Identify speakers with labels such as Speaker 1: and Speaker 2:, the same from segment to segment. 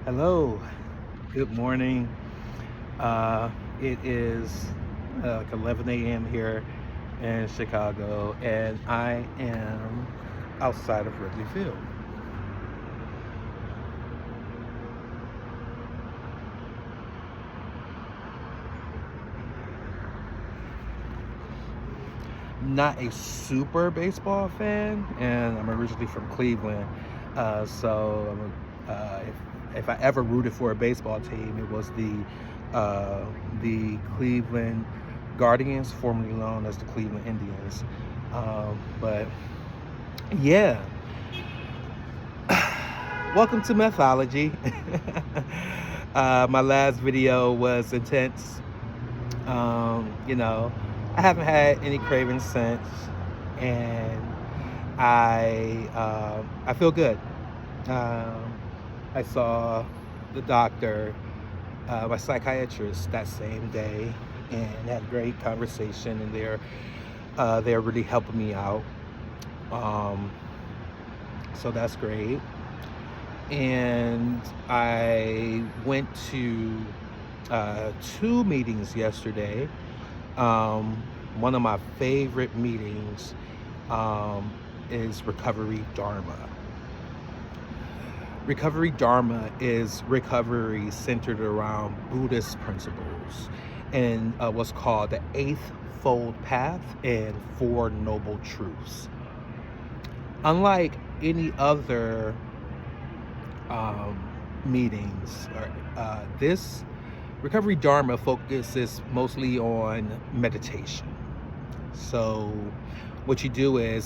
Speaker 1: Hello, good morning. It is like 11 a.m. here in Chicago, and I am outside of Wrigley Field. Not a super baseball fan, and I'm originally from Cleveland. If I ever rooted for a baseball team, it was the Cleveland Guardians, formerly known as the Cleveland Indians. But yeah, welcome to Mythology. My last video was intense. You know, I haven't had any cravings since, and I feel good. Um, I saw the doctor, my psychiatrist, that same day, and had a great conversation. And they're really helping me out. Um, so that's great. And I went to two meetings yesterday. One of my favorite meetings is Recovery Dharma. Recovery Dharma is recovery centered around Buddhist principles and what's called the Eightfold Path and Four Noble Truths. Unlike any other meetings, this Recovery Dharma focuses mostly on meditation. So what you do and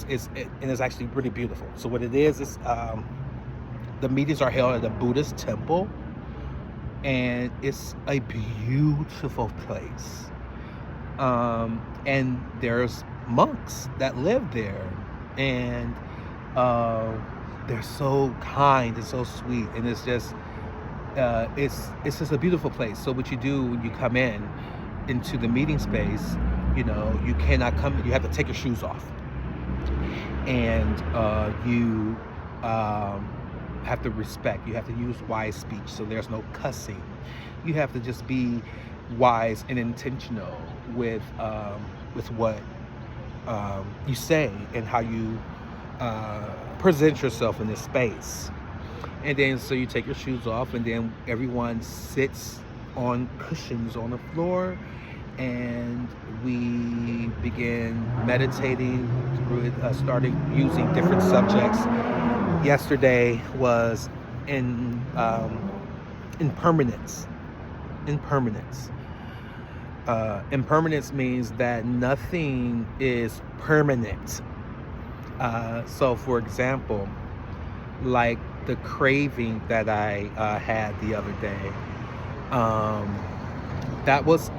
Speaker 1: it's actually really beautiful. So what it is the meetings are held at a Buddhist temple, and it's a beautiful place. And there's monks that live there, and they're so kind and so sweet, and it's just a beautiful place. So what you do when you come into the meeting space, you cannot come. You have to take your shoes off, and you have to respect. You have to use wise speech. So there's no cussing. You have to just be wise and intentional with what you say and how you present yourself in this space. And then so you take your shoes off, and then everyone sits on cushions on the floor, and we begin meditating, starting using different subjects. Yesterday was in impermanence. Impermanence. Impermanence means that nothing is permanent. So, for example, like the craving that I had the other day, that was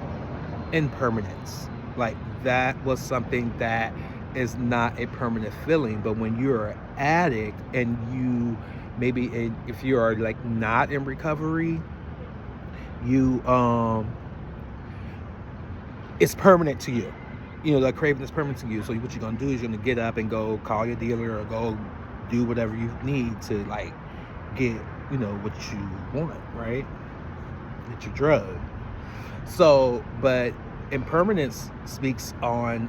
Speaker 1: impermanence. Like, that was something that is not a permanent feeling. But when you're an addict and if you are like not in recovery, you it's permanent to you. That craving is permanent to you. So what you're gonna do is you're gonna get up and go call your dealer or go do whatever you need to, like, get what you want, right? Get your drug. So, but impermanence speaks on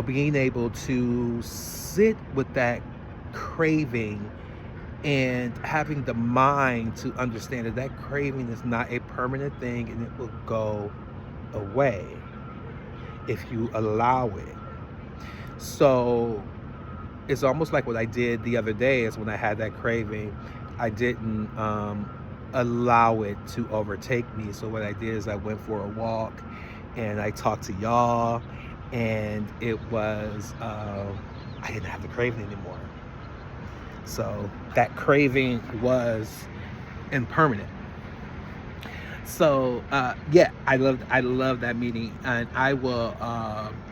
Speaker 1: being able to sit with that craving and having the mind to understand that craving is not a permanent thing, and it will go away if you allow it. So it's almost like what I did the other day is when I had that craving, I didn't allow it to overtake me. So what I did is I went for a walk, and I talked to y'all, and it was I didn't have the craving anymore. So that craving was impermanent. So yeah, I love that meeting, and I will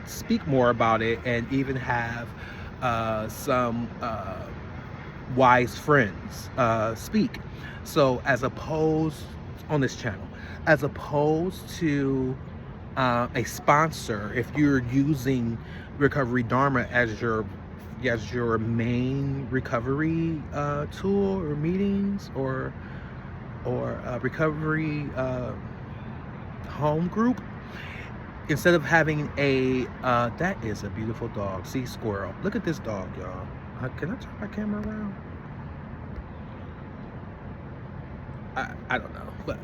Speaker 1: speak more about it, and even have some wise friends speak. So as opposed on this channel, as opposed to a sponsor, if you're using Recovery Dharma as your as your main recovery tool or meetings or recovery home group, instead of having a that is a beautiful dog. See, squirrel. Look at this dog, y'all. Can I turn my camera around? I don't know, but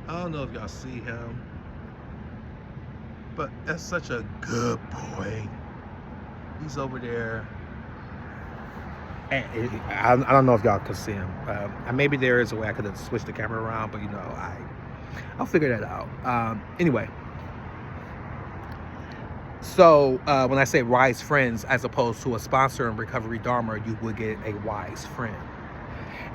Speaker 1: I don't know if y'all see him, but that's such a good boy. He's over there, and I don't know if y'all can see him. Maybe there is a way I could have switched the camera around, but I'll figure that out. Anyway, so when I say wise friends, as opposed to a sponsor in Recovery Dharma, you would get a wise friend.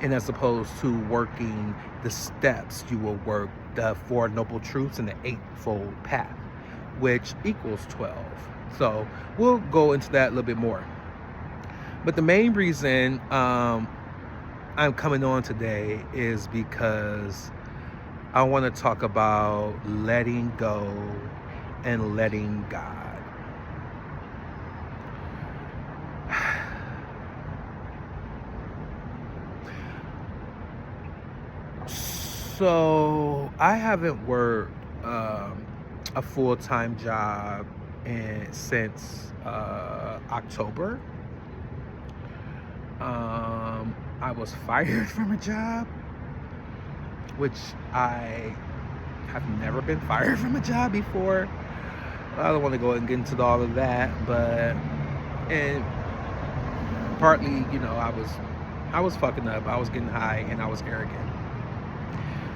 Speaker 1: And as opposed to working the steps, you will work the Four Noble Truths and the Eightfold Path, which equals 12. So we'll go into that a little bit more. But the main reason I'm coming on today is because I want to talk about letting go and letting God. So I haven't worked a full-time job since October. I was fired from a job, which I have never been fired from a job before. I don't want to go and get into all of that, but and partly, I was fucking up. I was getting high and I was arrogant.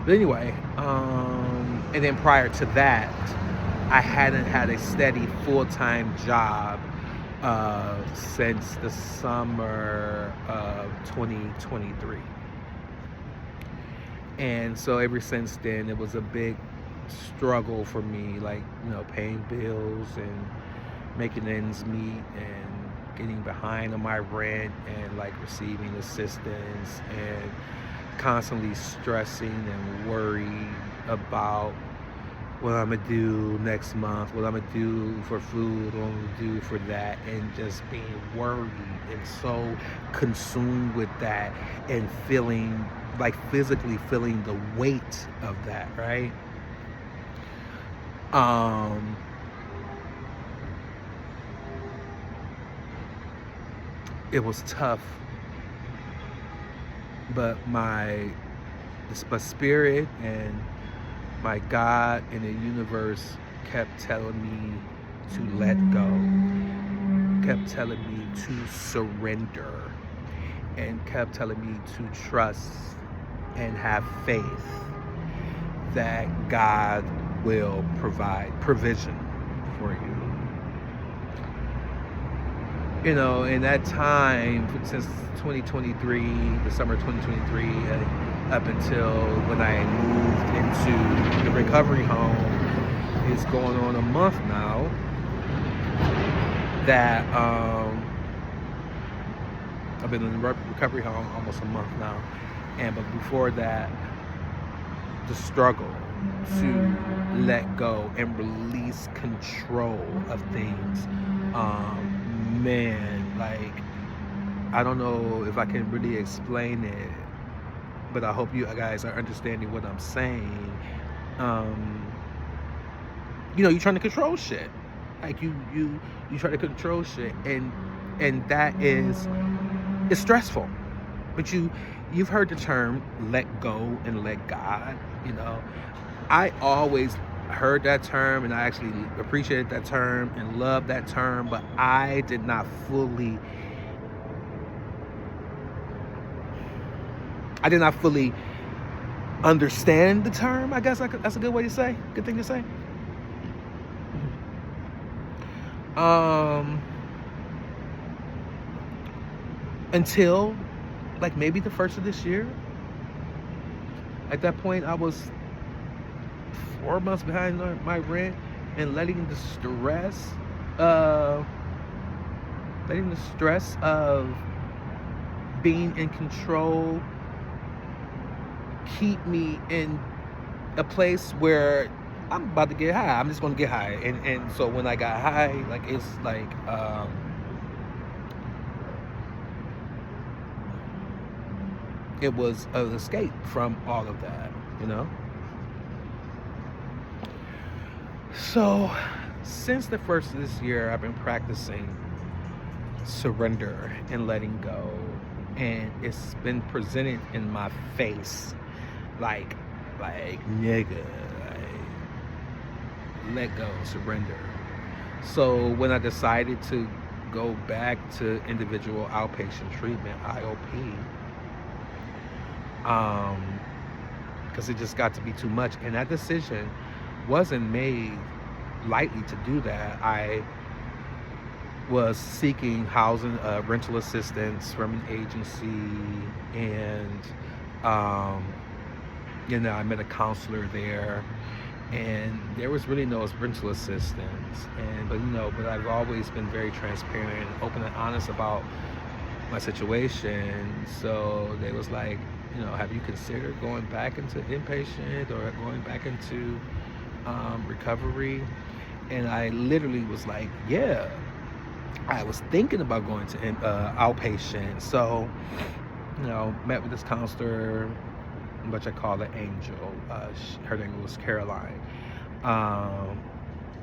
Speaker 1: But anyway, and then prior to that, I hadn't had a steady full-time job since the summer of 2023. And so ever since then, it was a big struggle for me, like, paying bills and making ends meet and getting behind on my rent and like receiving assistance and constantly stressing and worrying about what I'm gonna do next month, what I'm gonna do for food, what I'm gonna do for that, and just being worried and so consumed with that and feeling like physically feeling the weight of that, right? It was tough, but my spirit and my God and the universe kept telling me to let go, kept telling me to surrender, and kept telling me to trust and have faith that God will provide provision for you. In that time, since 2023, the summer of 2023, up until when I moved into the recovery home, it's going on a month now that I've been in the recovery home almost a month now. But before that, the struggle to let go and release control of things. Man, like, I don't know if I can really explain it, but I hope you guys are understanding what I'm saying. You're trying to control shit. Like you try to control shit, and that it's stressful. But you've heard the term let go and let God. I always heard that term, and I actually appreciated that term and loved that term, but I did not fully understand the term. I guess that's a good way to say, good thing to say. Until like maybe the first of this year. At that point, I was 4 months behind my rent and letting the stress of being in control keep me in a place where I'm about to get high. I'm just gonna get high. And so when I got high, like it's like it was an escape from all of that, you know? So since the first of this year, I've been practicing surrender and letting go. And it's been presented in my face like nigga, let go, surrender. So when I decided to go back to individual outpatient treatment, IOP, because it just got to be too much, and that decision wasn't made lightly to do that. I was seeking housing, rental assistance from an agency, and I met a counselor there, and there was really no rental assistance. But I've always been very transparent, open, and honest about my situation. So they was like, have you considered going back into inpatient or going back into recovery? And I literally was like, yeah. I was thinking about going to outpatient. So, met with this counselor, which I call an angel. Her name was Caroline.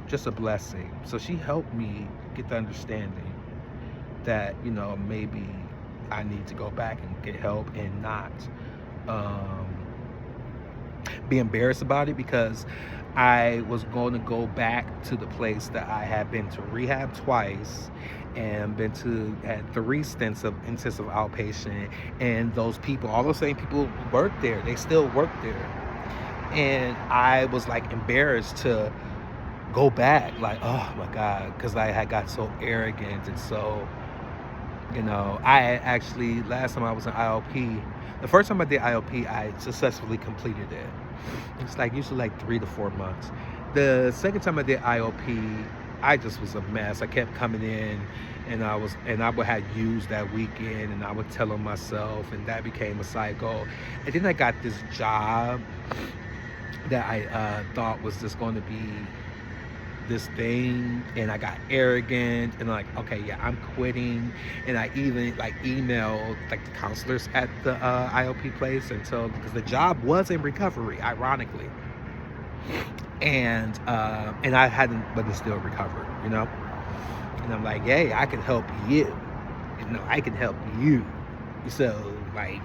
Speaker 1: Just a blessing. So she helped me get the understanding that, maybe I need to go back and get help and not be embarrassed about it, because I was going to go back to the place that I had been to rehab twice and had 3 stints of intensive outpatient, and those people, all those same people work there. They still work there. And I was like embarrassed to go back, like, oh my God, because I had got so arrogant. And so, I actually, last time I was in IOP, the first time I did IOP, I successfully completed it. It's like usually like 3 to 4 months. The second time I did IOP, I just was a mess. I kept coming in, and I would have used that weekend, and I would tell on myself, and that became a cycle. And then I got this job that I thought was just going to be this thing, and I got arrogant, and like, okay, yeah, I'm quitting. And I even like emailed like the counselors at the IOP place, because the job was in recovery, ironically, and I hadn't, but it's still recovered, and I'm like, hey, I can help you, I can help you. So like,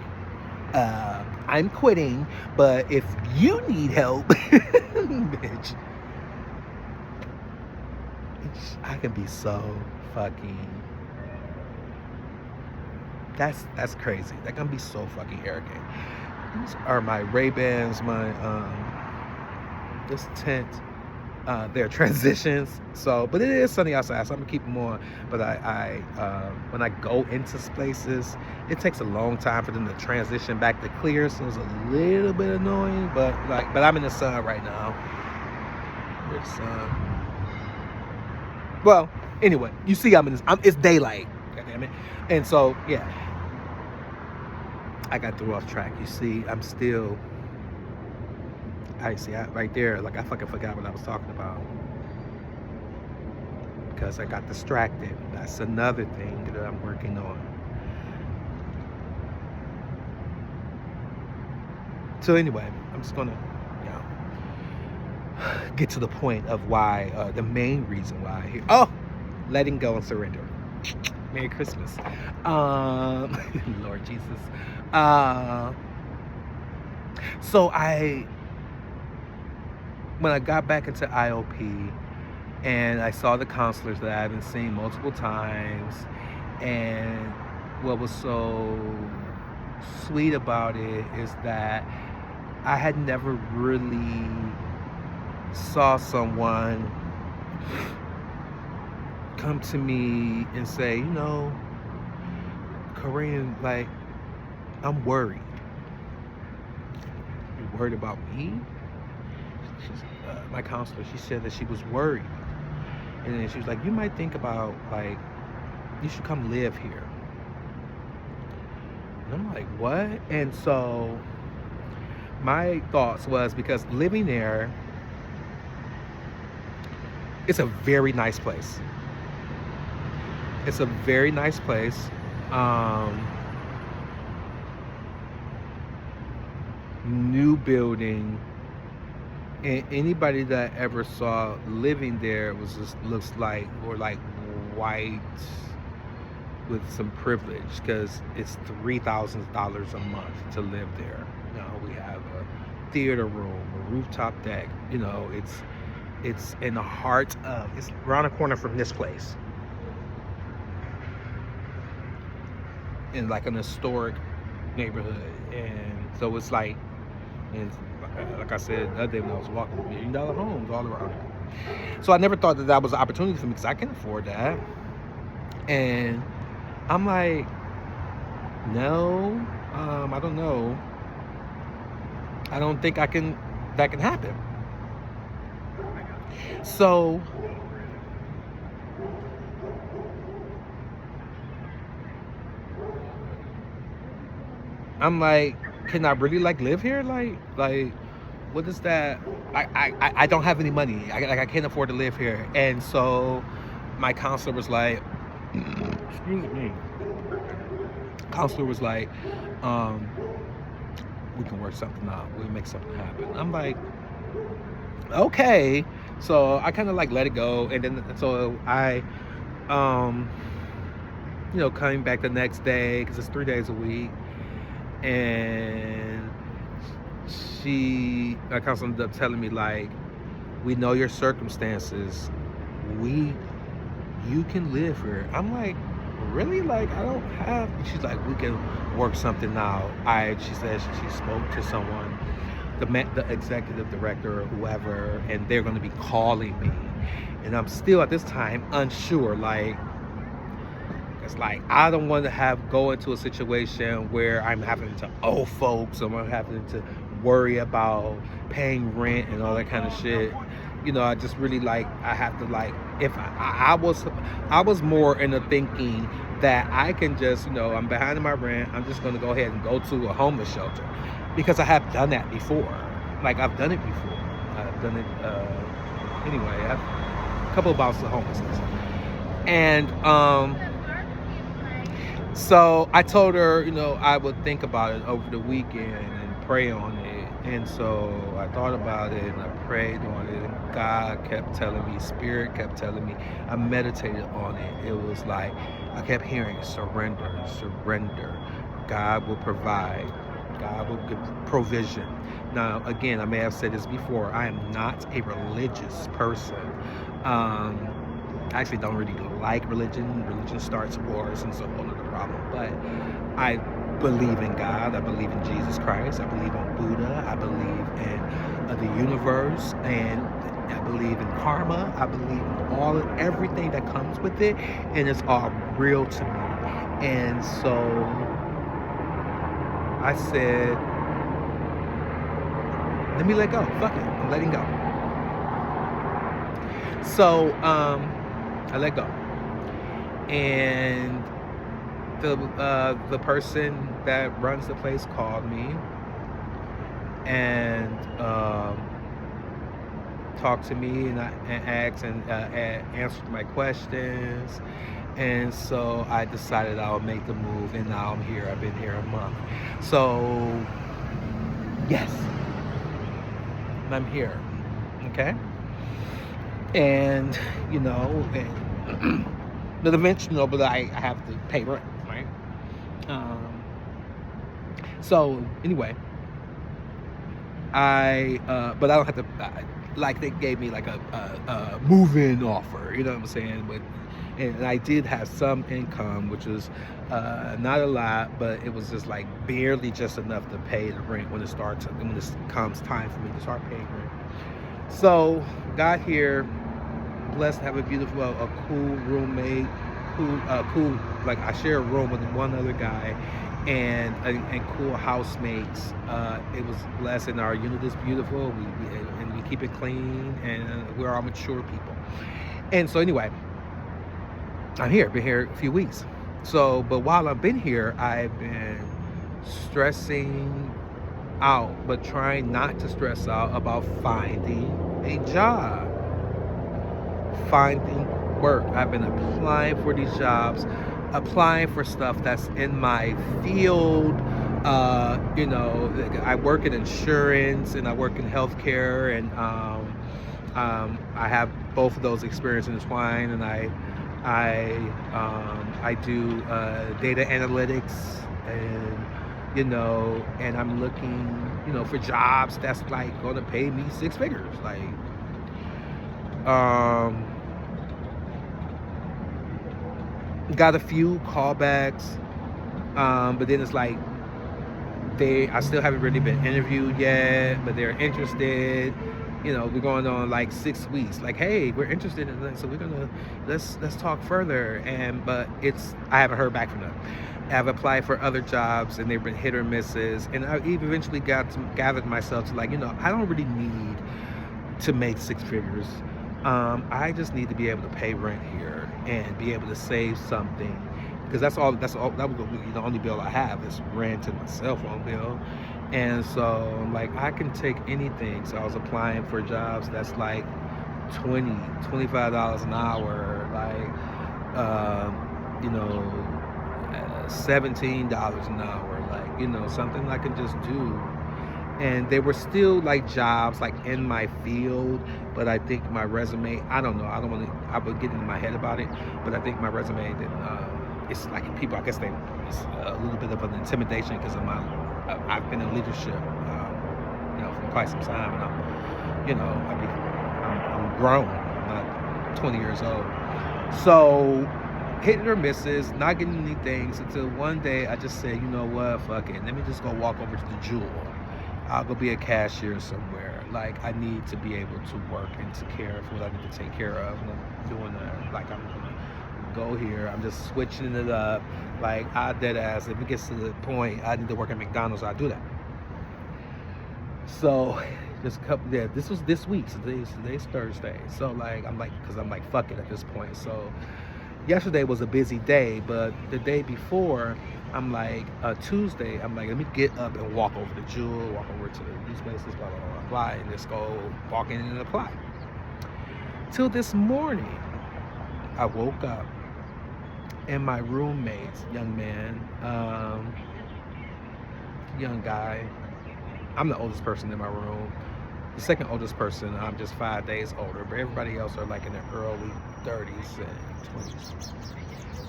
Speaker 1: I'm quitting, but if you need help, bitch, I can be so fucking, that's crazy. That can be so fucking arrogant. These are my Ray-Bans, my this tent, their transitions. So, but it is sunny outside, so I'm gonna keep them on. But I when I go into places, it takes a long time for them to transition back to clear, so it's a little bit annoying. But I'm in the sun right now. There's sun. Well, anyway, you see, it's daylight, goddammit. And so, yeah, I got thrown off track. You see, right there, like I fucking forgot what I was talking about, because I got distracted. That's another thing that I'm working on. So anyway, I'm just gonna, get to the point of why, the main reason why letting go and surrender. Merry Christmas. Lord Jesus. So when I got back into IOP, and I saw the counselors that I haven't seen multiple times, and what was so sweet about it is that I had never really saw someone come to me and say, Corinne, like, I'm worried. You worried about me? My counselor, she said that she was worried. And then she was like, you might think about, like, you should come live here. And I'm like, what? And so my thoughts was, because living there, It's a very nice place. It's a very nice place. Um, New building, and anybody that ever saw living there was just looks like or like white with some privilege because it's $3,000 a month to live there. You know, we have a theater room, a rooftop deck. You know, it's in the heart of, it's around the corner from this place, in like an historic neighborhood, and so it's like, and like I said the other day when I was walking, $1 million homes all around here. So I never thought that that was an opportunity for me because I can afford that. And I'm like, no, I don't know. I don't think that can happen. So I'm like, can I really like live here? Like, what is that? I don't have any money. I can't afford to live here. And so my counselor was like, excuse me. Counselor was like, we can work something out. We'll make something happen. I'm like, okay. So I kind of like let it go, and then so I, coming back the next day because it's 3 days a week, and my counselor ended up telling me like, we know your circumstances. You can live here. I'm like, really? Like, I don't have. She's like, we can work something out. She says she spoke to someone, the executive director or whoever, and they're going to be calling me. And I'm still at this time unsure. Like, it's like I don't want to go into a situation where I'm having to owe folks, or I'm having to worry about paying rent and all that kind of shit. You know, I just really like, I have to like, if I was more in the thinking that I can just, I'm behind in my rent, I'm just going to go ahead and go to a homeless shelter, because I have done that before. Like, I've done it before. I've done it, anyway, I have a couple of bouts of homelessness. And, so I told her, I would think about it over the weekend and pray on it. And so I thought about it and I prayed on it, and God kept telling me, Spirit kept telling me, I meditated on it. It was like, I kept hearing surrender, surrender. God will provide. God will give provision. Now, again, I may have said this before, I am not a religious person. I actually don't really like religion. Religion starts wars, and so on is the problem. But I believe in God. I believe in Jesus Christ. I believe in Buddha. I believe in the universe, and I believe in karma. I believe in everything that comes with it, and it's all real to me. And so I said, let me let go. Fuck it. I'm letting go. So I let go. And the person that runs the place called me and talked to me, and asked and answered my questions. And so I decided I would make the move, and now I'm here. I've been here a month. So yes, I'm here. Okay. And but eventually, but I have to pay rent, right? So anyway, but I don't have to. Like, they gave me like a move-in offer, you know what I'm saying? And I did have some income, which was not a lot, but it was just like barely just enough to pay the rent when it comes time for me to start paying rent. So got here, blessed to have a beautiful, a cool roommate, cool. Like, I share a room with one other guy, and cool housemates. It was blessed, and our unit is beautiful. We keep it clean, and we're all mature people. And so anyway, I'm here. Been here a few weeks. So, but while I've been here, I've been stressing out, but trying not to stress out about finding a job. finding work. I've been applying for these jobs, applying for stuff that's in my field. I work in insurance and I work in healthcare, and I have both of those experiences intertwined, and I do data analytics, and I'm looking, for jobs that's like going to pay me six figures. Like, got a few callbacks, but then it's like I still haven't really been interviewed yet, but they're interested. We're going on like 6 weeks. Like, hey, we're interested in this, so we're gonna let's talk further. But I haven't heard back from them. I've applied for other jobs and they've been hit or misses, and I eventually gathered myself to, like, I don't really need to make six figures. I just need to be able to pay rent here and be able to save something, because that was the only bill I have is rent and my cell phone bill. And so, like, I can take anything. So I was applying for jobs that's like $25 an hour, like $17 an hour, like, something I can just do. And they were still like jobs like in my field, but I think my resume, I don't know, I would get in my head about it, but I think my resume didn't, it's like people, I guess it's a little bit of an intimidation because of I've been in leadership, for quite some time, and I'm grown, I'm not 20 years old. So hitting or misses, not getting any things, until one day I just said, you know what, fuck it, let me just go walk over to the Jewel. I'll go be a cashier somewhere. Like, I need to be able to work and take care of what I need to take care of. And I'm doing that. Like, I'm gonna go here. I'm just switching it up. Like, I dead ass. If it gets to the point I need to work at McDonald's, I'll do that. So this was this week. So today's Thursday. So like, I'm like, fuck it at this point. So yesterday was a busy day, but the day before, I'm like, Tuesday, I'm like, let me get up and walk over to Jewel, walk over to these places, blah, blah, blah, blah, and just go walk in and apply. Till this morning, I woke up and my roommates, young man, young guy, I'm the oldest person in my room. The second oldest person, I'm just 5 days older, but everybody else are like in their early 30s and 20s.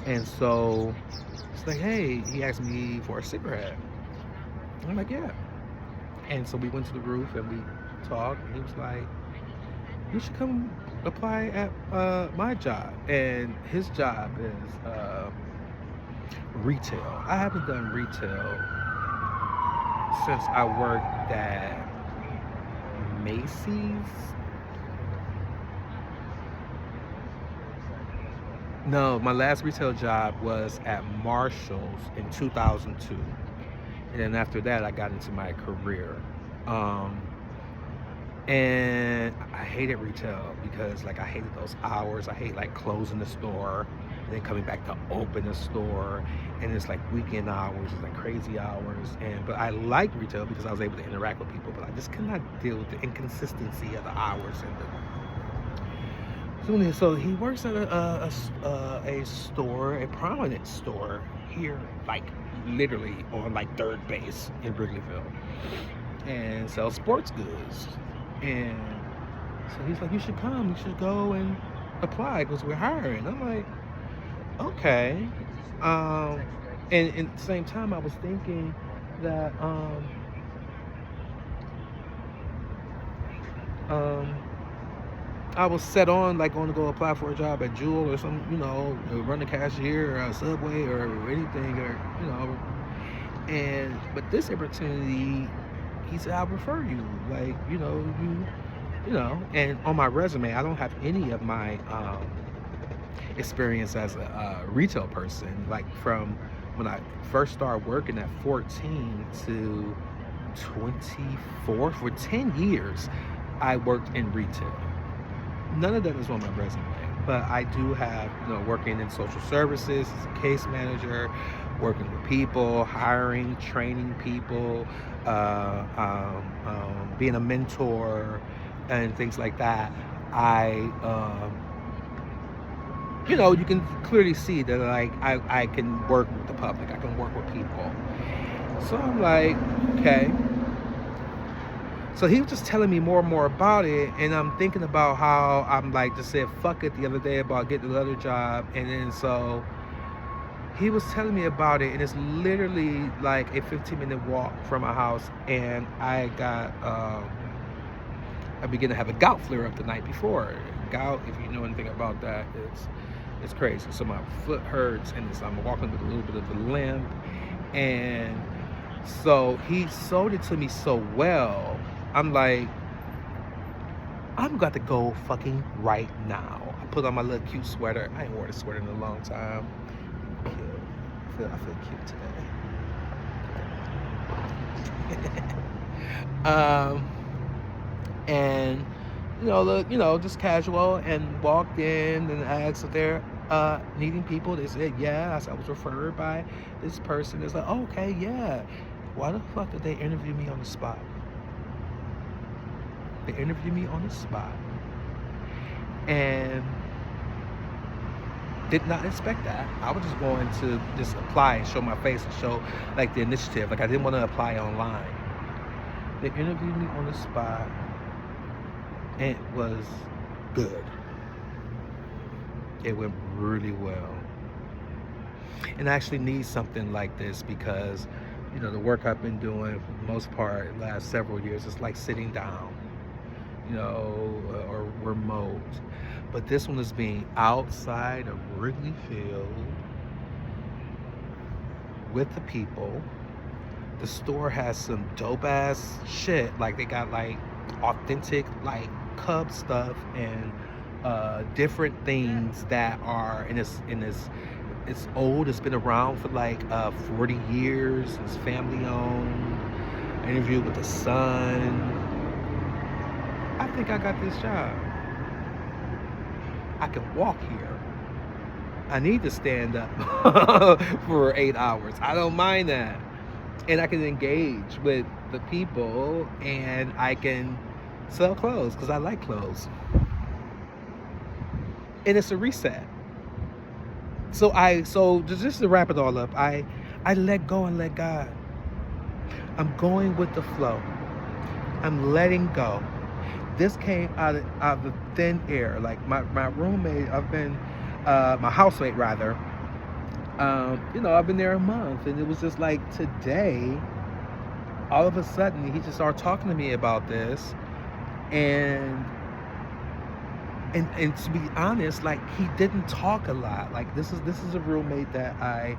Speaker 1: And so it's like, hey, he asked me for a cigarette. I'm like, yeah. And so we went to the roof and we talked, and he was like, you should come apply at my job. And his job is retail. I haven't done retail since I worked at Macy's. No, my last retail job was at Marshall's in 2002. And then after that, I got into my career. And I hated retail because, like, I hated those hours. I hate, like, closing the store and then coming back to open the store. And it's like weekend hours, it's like crazy hours. But I liked retail because I was able to interact with people, but I just could not deal with the inconsistency of the hours and so he works at a store, a prominent store here, like literally on like third base in Wrigleyville, and sells sports goods. And so he's like, you should go and apply because we're hiring. I'm like, okay. And at the same time, I was thinking that I was set on, like, going to go apply for a job at Jewel or some, run a cashier or a Subway or anything, or but this opportunity, he said, I'll refer you, like, and on my resume, I don't have any of my experience as a retail person, like from when I first started working at 14 to 24, for 10 years, I worked in retail. None of that is on my resume, but I do have, working in social services as a case manager, working with people, hiring, training people, being a mentor and things like that. I you know, you can clearly see that like I can work with the public, I can work with people. So I'm like, okay. So he was just telling me more and more about it, and I'm thinking about how I'm like just said fuck it the other day about getting another job, and then so he was telling me about it, and it's literally like a 15-minute walk from my house, and I began to have a gout flare up the night before. Gout, if you know anything about that, it's crazy. So my foot hurts, and I'm walking with a little bit of a limp, and so he sold it to me so well. I'm like, I'm got to go fucking right now. I put on my little cute sweater. I ain't worn a sweater in a long time. Cute. I feel cute today. And just casual, and walked in and asked if they're needing people. They said, yeah. I was referred by this person. It's like, oh, okay, yeah. Why the fuck did they interview me on the spot? They interviewed me on the spot, and did not expect that. I was just going to just apply and show my face and show like the initiative. Like I didn't want to apply online. They interviewed me on the spot, and it was good. It went really well. And I actually need something like this because, the work I've been doing for the most part the last several years is like sitting down, or remote. But this one is being outside of Wrigley Field with the people. The store has some dope ass shit. Like they got like authentic like Cub stuff and different things that are in this. It's old. It's been around for like 40 years. It's family owned. Interview with the son. I think I got this job. I can walk here. I need to stand up for 8 hours. I don't mind that. And I can engage with the people, and I can sell clothes because I like clothes. And it's a reset. So just to wrap it all up, I let go and let God. I'm going with the flow. I'm letting go. This came out of thin air. Like my roommate, my housemate rather. I've been there a month, and it was just like today, all of a sudden, he just started talking to me about this, and to be honest, like he didn't talk a lot. Like this is a roommate that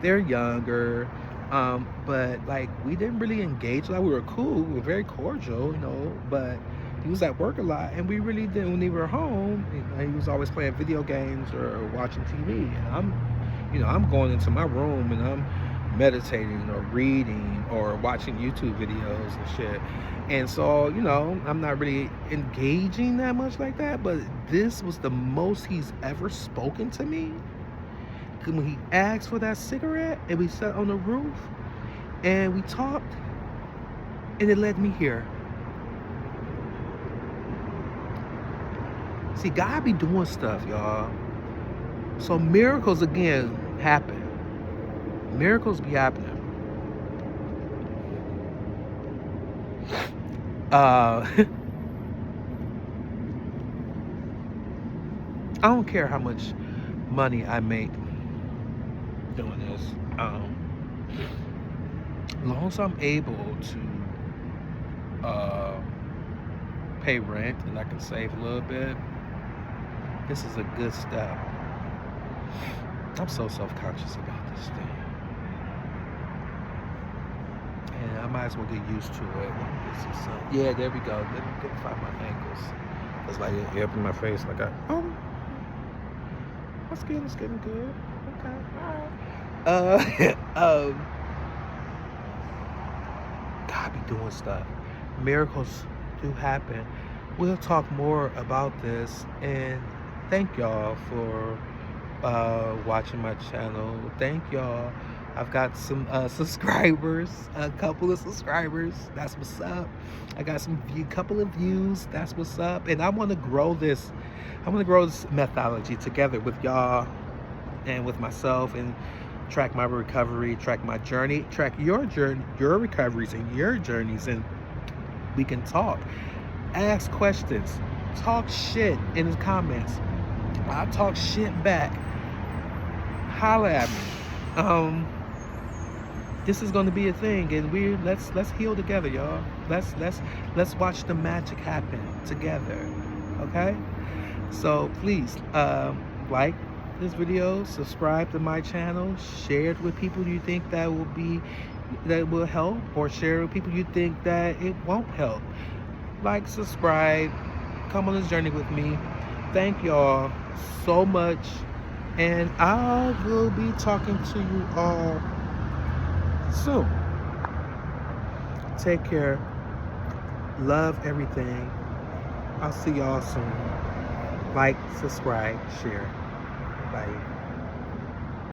Speaker 1: they're younger, but like we didn't really engage. Like we were cool, we were very cordial, but he was at work a lot, and we really didn't. When we were home, he was always playing video games or watching TV, and I'm going into my room and I'm meditating or reading or watching YouTube videos and shit. And so, I'm not really engaging that much like that, but this was the most he's ever spoken to me. When he asked for that cigarette and we sat on the roof and we talked, and it led me here. See, God be doing stuff, y'all. So miracles again happen. Miracles be happening. I don't care how much money I make doing this. As long as I'm able to pay rent and I can save a little bit, this is a good step. I'm so self-conscious about this thing. And I might as well get used to it. Yeah, there we go. Let me find my ankles. It's like it up in my face. Like my skin is getting good. Okay, all right. God be doing stuff. Miracles do happen. We'll talk more about this, and thank y'all for watching my channel. Thank y'all. I've got some subscribers, a couple of subscribers. That's what's up. I got couple of views. That's what's up. And I want to grow this I want to grow this methodology together with y'all and with myself, and track my recovery, track my journey, track your journey, your recoveries and your journeys, and we can talk, ask questions, talk shit in the comments. I talk shit back. Holla at me. This is going to be a thing, and let's heal together, y'all. Let's watch the magic happen together. Okay? So please like this video, subscribe to my channel, share it with people you think that will help, or share it with people you think that it won't help. Like, subscribe, come on this journey with me. Thank y'all so much, and I will be talking to you all soon. Take care. Love everything. I'll see y'all soon. Like, subscribe, share. Bye.